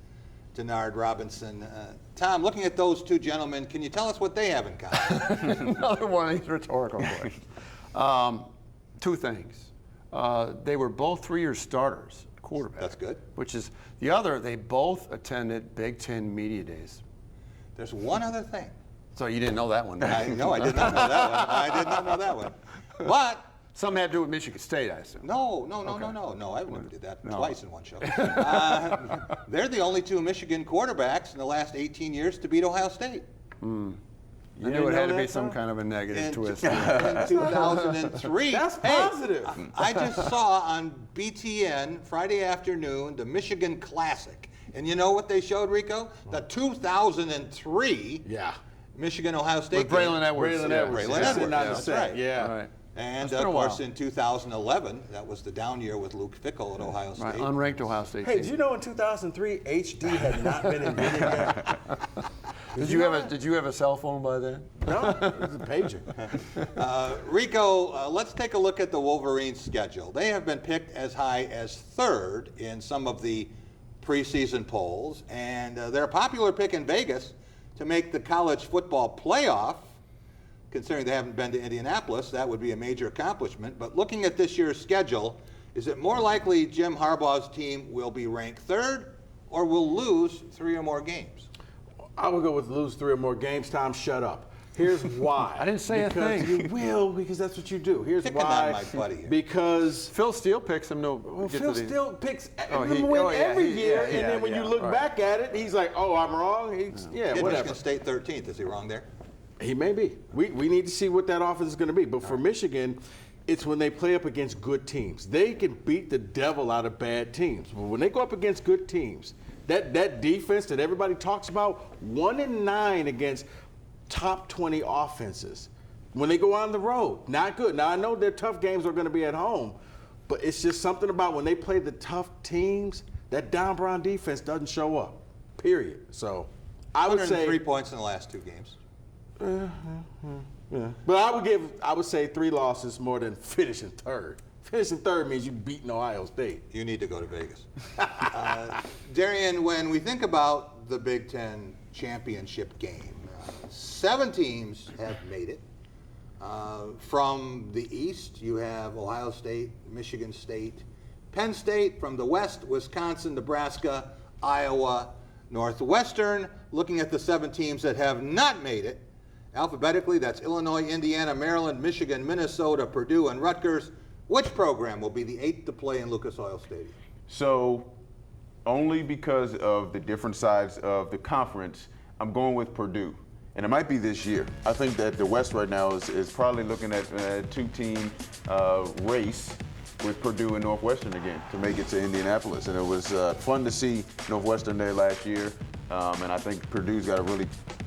Denard Robinson. Tom, looking at those two gentlemen, can you tell us what they have in common? Another one of these rhetorical questions. Two things. They were both 3-year starters, quarterback. That's good. Which is the other, they both attended Big Ten Media Days. There's one other thing. So you didn't know that one, I did not know that one. I did not know that one. But something had to do with Michigan State, I assume. No, I never did that twice in one show. They're the only two Michigan quarterbacks in the last 18 years to beat Ohio State. You knew it had to be some kind of a negative twist. In 2003. That's positive. I just saw on BTN Friday afternoon the Michigan Classic. And you know what they showed, Rico? The 2003 Michigan-Ohio State With Braylon Edwards. Braylon Edwards. That's right. Yeah. Right. And, It's been of a while. course, in 2011, that was the down year with Luke Fickell at Ohio State. Right, unranked Ohio State. Hey, did you know in 2003 HD had not been invented yet? Did you have a cell phone by then? No, it was a pager. Rico, let's take a look at the Wolverines' schedule. They have been picked as high as third in some of the preseason polls, and they're a popular pick in Vegas to make the college football playoff. Considering they haven't been to Indianapolis, that would be a major accomplishment. But looking at this year's schedule, is it more likely Jim Harbaugh's team will be ranked third or will lose 3 or more games? I would go with lose 3 or more games. Tom, shut up. Here's why. I didn't say a thing. You will, because that's what you do. Here's Picking why. on my buddy here. Because Phil Steele picks him. Phil Steele picks he win yeah, every he- year, yeah, and then when you look right. back at it, he's like, "Oh, I'm wrong." Did Whatever. Michigan State 13th? Is he wrong there? He may be. We need to see what that offense is going to be. But for Michigan, it's when they play up against good teams. They can beat the devil out of bad teams. But when they go up against good teams, that defense that everybody talks about, 1-9 against top 20 offenses. When they go on the road, not good. Now, I know their tough games are going to be at home, but it's just something about when they play the tough teams, that Don Brown defense doesn't show up, period. So I would say 103 points in the last 2 games. Yeah. But I would say 3 losses more than finishing third. Finishing third means you beating Ohio State. You need to go to Vegas. Darian, when we think about the Big Ten championship game, 7 teams have made it. From the East, you have Ohio State, Michigan State, Penn State. From the West, Wisconsin, Nebraska, Iowa, Northwestern. Looking at the 7 teams that have not made it, alphabetically, that's Illinois, Indiana, Maryland, Michigan, Minnesota, Purdue, and Rutgers. Which program will be the 8th to play in Lucas Oil Stadium? So, only because of the different sides of the conference, I'm going with Purdue. And it might be this year. I think that the West right now is probably looking at a 2-team race with Purdue and Northwestern again to make it to Indianapolis. And it was fun to see Northwestern there last year. And I think Purdue's got a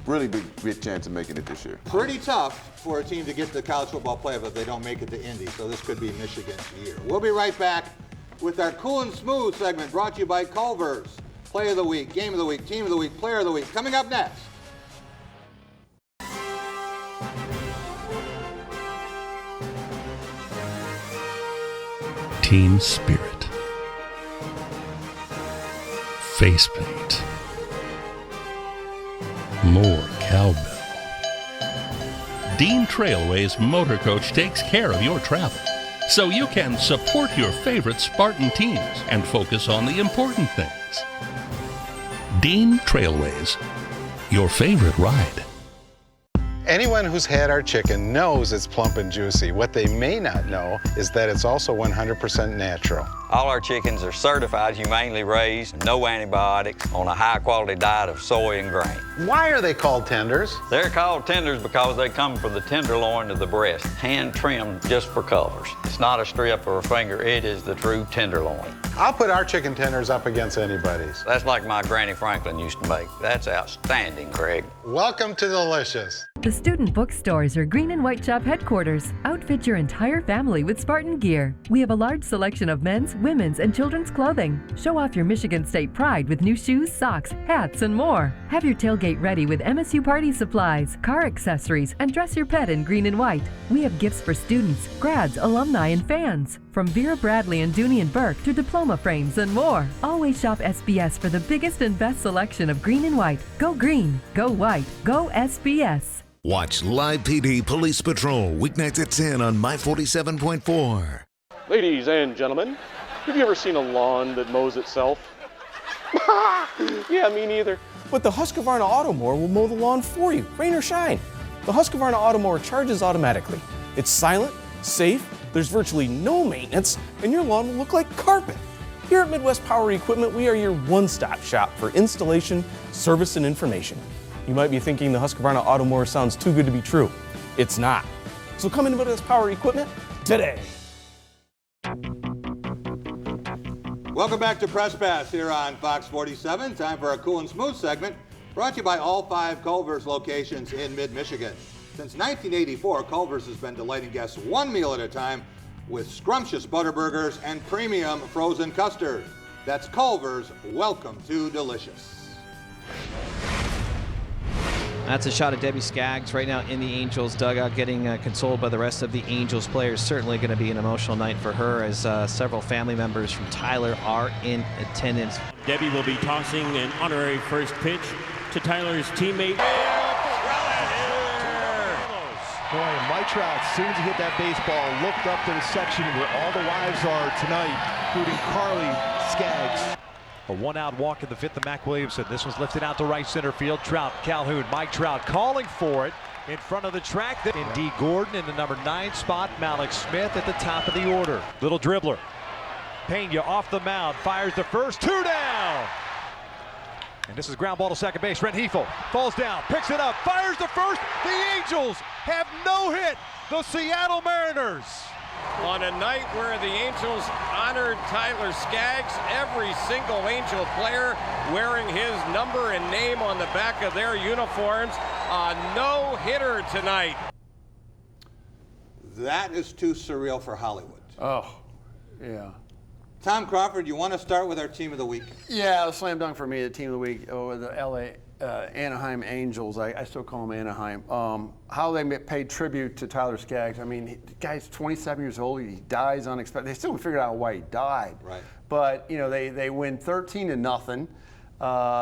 really big chance of making it this year. Pretty tough for a team to get to the college football playoff if they don't make it to Indy, so this could be Michigan's year. We'll be right back with our Cool and Smooth segment brought to you by Culver's. Play of the Week, Game of the Week, Team of the Week, Player of the Week. Coming up next. Team spirit. Face paint. More cowbell. Dean Trailway's Motor Coach takes care of your travel, so you can support your favorite Spartan teams and focus on the important things. Dean Trailways, your favorite ride. Anyone who's had our chicken knows it's plump and juicy. What they may not know is that it's also 100% natural. All our chickens are certified, humanely raised, no antibiotics, on a high-quality diet of soy and grain. Why are they called tenders? They're called tenders because they come from the tenderloin of the breast, hand-trimmed just for colors. It's not a strip or a finger, it is the true tenderloin. I'll put our chicken tenders up against anybody's. That's like my Granny Franklin used to make. That's outstanding, Craig. Welcome to Delicious. The Student Bookstores are Green and White Shop headquarters. Outfit your entire family with Spartan gear. We have a large selection of men's, women's, and children's clothing. Show off your Michigan State pride with new shoes, socks, hats, and more. Have your tailgate ready with MSU party supplies, car accessories, and dress your pet in green and white. We have gifts for students, grads, alumni, and fans. From Vera Bradley and Dooney and Burke to diploma frames and more. Always shop SBS for the biggest and best selection of green and white. Go green, go white, go SBS. Watch Live PD Police Patrol weeknights at 10 on My 47.4. Ladies and gentlemen, have you ever seen a lawn that mows itself? Yeah, me neither. But the Husqvarna Automower will mow the lawn for you, rain or shine. The Husqvarna Automower charges automatically. It's silent, safe, there's virtually no maintenance, and your lawn will look like carpet. Here at Midwest Power Equipment, we are your one-stop shop for installation, service, and information. You might be thinking the Husqvarna Automower sounds too good to be true. It's not. So come into Midwest Power Equipment today. Welcome back to Press Pass here on Fox 47. Time for our Cool and Smooth segment brought to you by all 5 Culver's locations in mid-Michigan. Since 1984, Culver's has been delighting guests one meal at a time with scrumptious Butterburgers and premium frozen custard. That's Culver's. Welcome to delicious. That's a shot of Debbie Skaggs right now in the Angels dugout, getting consoled by the rest of the Angels players. Certainly going to be an emotional night for her, as several family members from Tyler are in attendance. Debbie will be tossing an honorary first pitch to Tyler's teammate. Boy, Mike Trout, as soon as he hit that baseball, looked up to the section where all the wives are tonight, including Carly Skaggs. A one-out walk in the fifth to Mac Williamson. This one's lifted out to right center field. Trout, Calhoun, Mike Trout calling for it in front of the track. In D. Gordon in the number 9 spot. Malik Smith at the top of the order. Little dribbler. Pena off the mound, fires the first, 2 down. And this is ground ball to second base. Rent Hefel falls down, picks it up, fires the first. The Angels have no hit. The Seattle Mariners. On a night where the Angels honored Tyler Skaggs, every single Angel player wearing his number and name on the back of their uniforms. A no-hitter tonight. That is too surreal for Hollywood. Oh, yeah. Tom Crawford, you want to start with our team of the week? Yeah, the slam dunk for me, the team of the week, the Anaheim Angels. I still call them Anaheim. How they paid tribute to Tyler Skaggs. I mean, the guy's 27 years old. He dies unexpectedly. They still haven't figured out why he died. Right. But, you know, they win 13-0.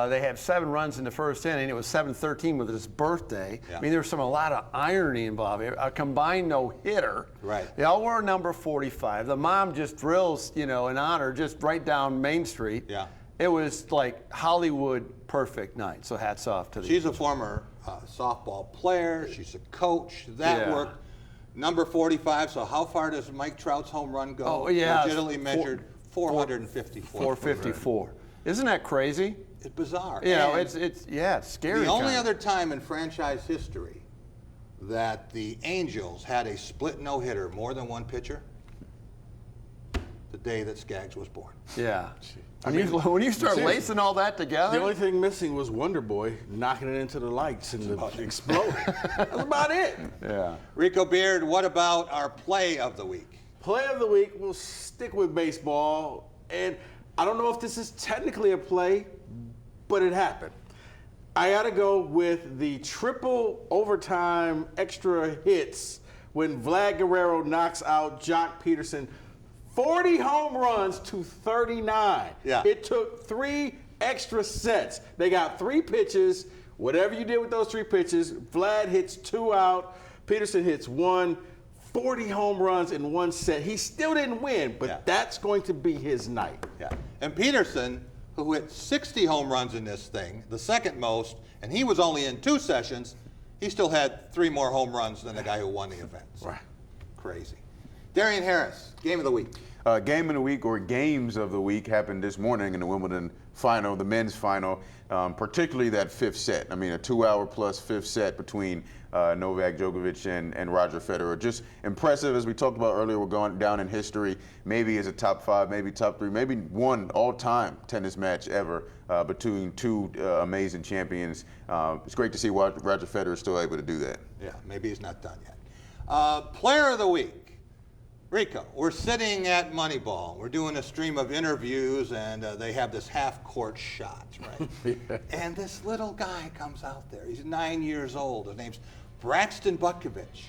They have 7 runs in the first inning. It was 7-13 with his birthday. Yeah. I mean, there's a lot of irony involved here. A combined no-hitter. Right. They all wore number 45. The mom just drills, you know, in honor, just right down Main Street. Yeah. It was like Hollywood perfect night. So hats off to the She's a former softball player. She's a coach. That worked. Number 45. So how far does Mike Trout's home run go? Oh, yeah. Legitimately measured 454. 454. Isn't that crazy? It's bizarre. You know, And it's scary. The only other time in franchise history that the Angels had a split no-hitter, more than one pitcher, the day that Skaggs was born. Yeah. When you start lacing all that together. The only thing missing was Wonder Boy knocking it into the lights and exploding. That's about it. Yeah. Rico Beard, what about our play of the week? Play of the week, we'll stick with baseball. And I don't know if this is technically a play, but it happened. I got to go with the triple overtime extra hits when Vlad Guerrero knocks out Jock Peterson. 40 home runs to 39. Yeah. It took 3 extra sets. They got 3 pitches. Whatever you did with those 3 pitches, Vlad hits 2 out. Peterson hits 1. 40 home runs in 1 set. He still didn't win, but that's going to be his night. Yeah. And Peterson, who hit 60 home runs in this thing, the second most, and he was only in 2 sessions, he still had 3 more home runs than the guy who won the event. So, right. Crazy. Darian Harris, game of the week. Game of the week, or games of the week, happened this morning in the Wimbledon final, the men's final, particularly that 5th set. I mean, a 2-hour plus 5th set between Novak Djokovic and Roger Federer. Just impressive, as we talked about earlier. We're going down in history, maybe as a top 5, maybe top 3, maybe one all-time tennis match ever between 2 amazing champions. It's great to see Roger Federer still able to do that. Yeah, maybe he's not done yet. Player of the week. Rico, we're sitting at Moneyball. We're doing a stream of interviews, and they have this half-court shot, right? And this little guy comes out there. He's 9 years old. His name's Braxton Butkovich.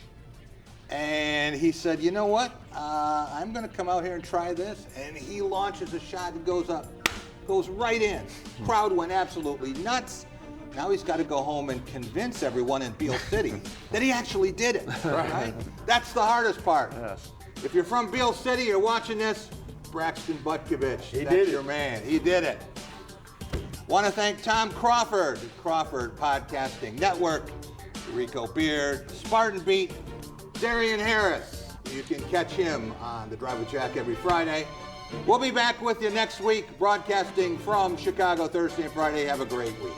And he said, you know what? I'm going to come out here and try this. And he launches a shot and goes up, goes right in. Crowd went absolutely nuts. Now he's got to go home and convince everyone in Beale City that he actually did it, right? That's the hardest part. Yes. If you're from Beale City, you're watching this, Braxton Butkovich. He That's did it. your man. He did it. Want to thank Tom Crawford, Crawford Podcasting Network, Rico Beard, Spartan Beat, Darian Harris. You can catch him on The Drive with Jack every Friday. We'll be back with you next week, broadcasting from Chicago Thursday and Friday. Have a great week.